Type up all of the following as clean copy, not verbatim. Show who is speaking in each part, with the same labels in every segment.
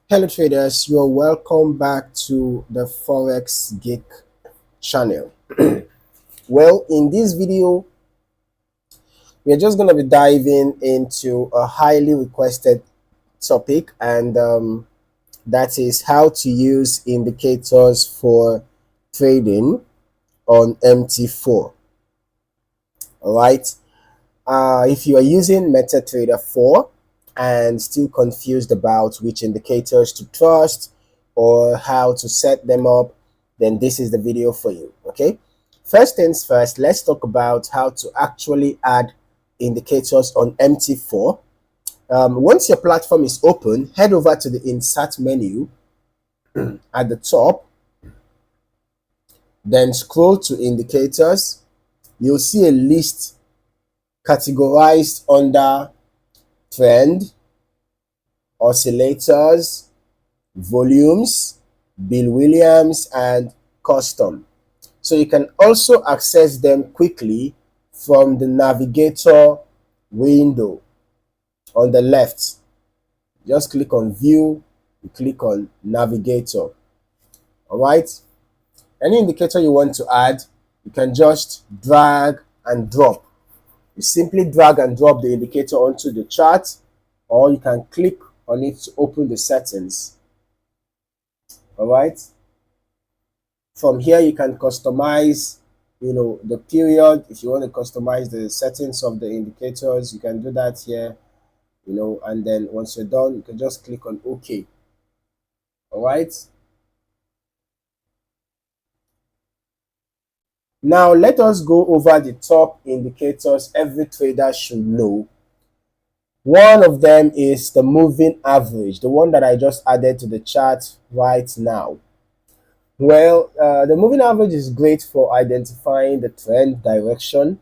Speaker 1: Hello traders, you're welcome back to the Forex Geek channel. Well, in this video, we're just going to be diving into a highly requested topic, and that is how to use indicators for trading on MT4. All right. If you are using MetaTrader 4 and still confused about which indicators to trust or how to set them up, then this is the video for you. Okay. First things first, let's talk about how to actually add indicators on MT4. Once your platform is open, head over to the insert menu at the top, then scroll to indicators. You'll see a list categorized under trend, oscillators, volumes, Bill Williams, and custom. So you can also access them quickly from the navigator window on the left. Just click on view, you click on navigator. All right. Any indicator you want to add, you can just drag and drop. You simply drag and drop the indicator onto the chart, or you can click on it to open the settings. All right. From here, you can customize, the period. If you want to customize the settings of the indicators, you can do that here, and then once you're done, you can just click on OK. All right. Now, let us go over the top indicators every trader should know. One of them is the moving average, the one that I just added to the chart right now. Well, the moving average is great for identifying the trend direction.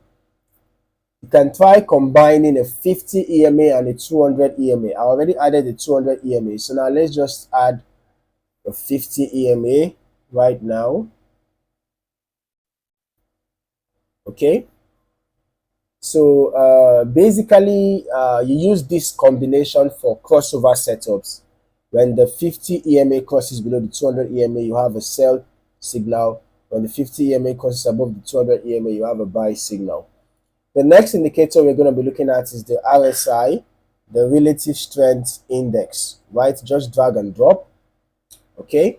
Speaker 1: You can try combining a 50 EMA and a 200 EMA. I already added the 200 EMA, so now let's just add a 50 EMA right now. Okay. So basically, you use this combination for crossover setups. When the 50 EMA crosses below the 200 EMA, you have a sell signal. When the 50 EMA crosses above the 200 EMA, you have a buy signal. The next indicator we're going to be looking at is the RSI, the Relative Strength Index, right? Just drag and drop. Okay.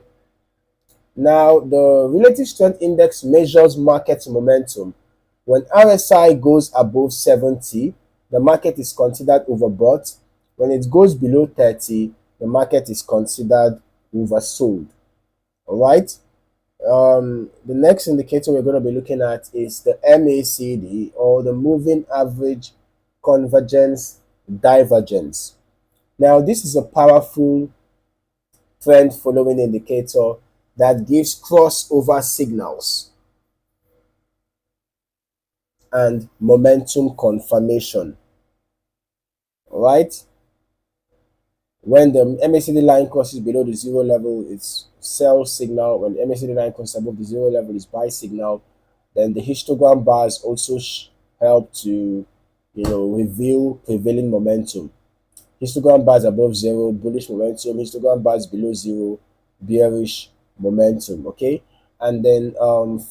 Speaker 1: Now, the Relative Strength Index measures market momentum. When RSI goes above 70, the market is considered overbought. When it goes below 30, the market is considered oversold. All right. The next indicator we're going to be looking at is the MACD, or the Moving Average Convergence Divergence. Now, this is a powerful trend following indicator that gives crossover signals and momentum confirmation. All right. When the MACD line crosses below the zero level, it's sell signal. When the MACD line crosses above the zero level, it's buy signal. Then the histogram bars also help to, reveal prevailing momentum. Histogram bars above zero, bullish momentum. Histogram bars below zero, bearish momentum. Okay. And then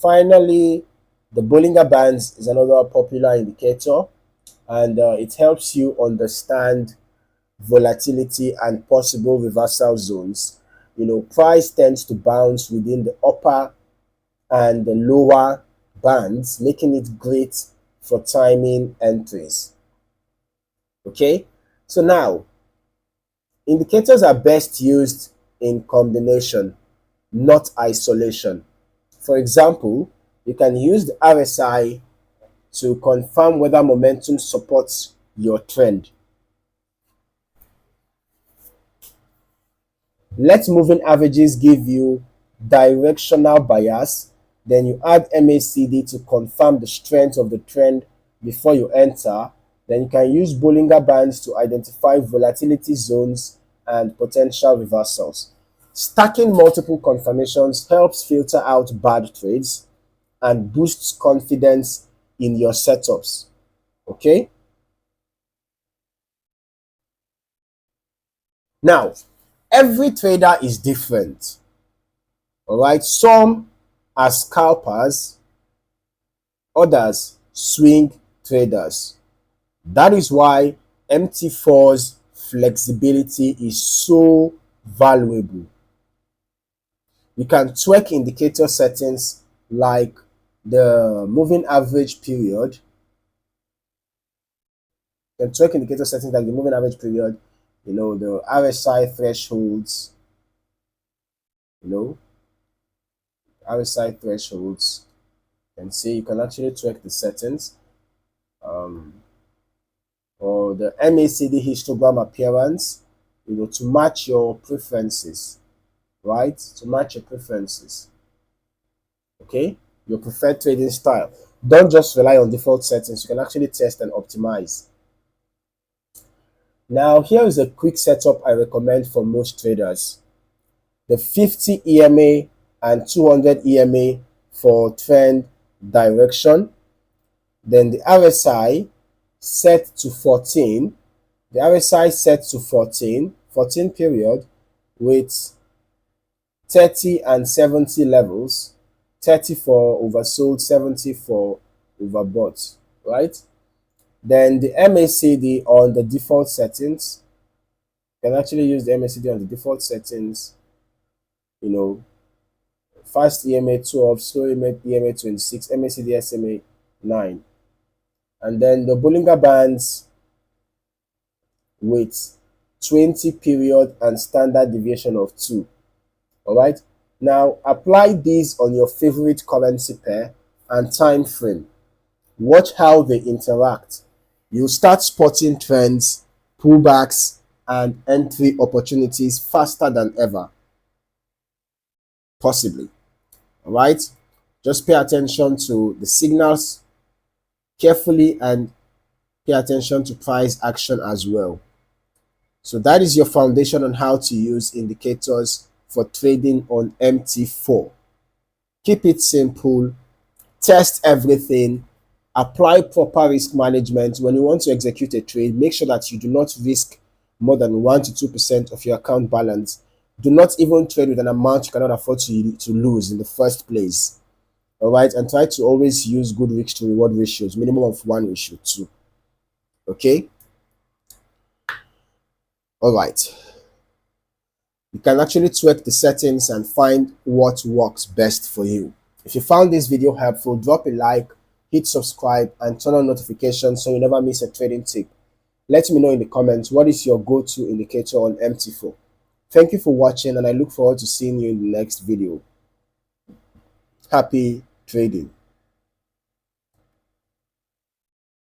Speaker 1: finally, the Bollinger Bands is another popular indicator, and it helps you understand volatility and possible reversal zones. Price tends to bounce within the upper and the lower bands, making it great for timing entries. Okay, so now indicators are best used in combination, not isolation. For example, you can use the RSI to confirm whether momentum supports your trend. Let moving averages give you directional bias. Then you add MACD to confirm the strength of the trend before you enter. Then you can use Bollinger Bands to identify volatility zones and potential reversals. Stacking multiple confirmations helps filter out bad trades and boosts confidence in your setups. Okay. Now, every trader is different. All right, some are scalpers, others swing traders. That is why MT4's flexibility is so valuable. You can tweak indicator settings like the moving average period. You can tweak indicator settings like the moving average period, the RSI thresholds, RSI thresholds. And see, you can actually tweak the settings. Or the MACD histogram appearance, to match your preferences, right? To match your preferences, okay? Your preferred trading style. Don't just rely on default settings. You can actually test and optimize. Now, here is a quick setup I recommend for most traders. The 50 EMA and 200 EMA for trend direction. Then the RSI set to 14. The RSI set to 14 period with 30 and 70 levels, 30 for oversold, 70 for overbought, right? Then the MACD on the default settings. You can actually use the MACD on the default settings, fast EMA 12, slow EMA 26, MACD SMA 9. And then the Bollinger Bands with 20 period and standard deviation of 2. All right. Now apply these on your favorite currency pair and time frame. Watch how they interact. You'll start spotting trends, pullbacks, and entry opportunities faster than ever. Possibly. All right. Just pay attention to the signals carefully and pay attention to price action as well. So that is your foundation on how to use indicators for trading on MT4. Keep it simple, test everything, apply proper risk management. When you want to execute a trade, make sure that you do not risk more than 1 to 2% of your account balance. Do not even trade with an amount you cannot afford to lose in the first place. All right, and try to always use good risk to reward ratios, minimum of 1:2. Okay. All right. You can actually tweak the settings and find what works best for you. If you found this video helpful, drop a like, hit subscribe, and turn on notifications so you never miss a trading tip. Let me know in the comments what is your go-to indicator on MT4. Thank you for watching, and I look forward to seeing you in the next video. Happy trading.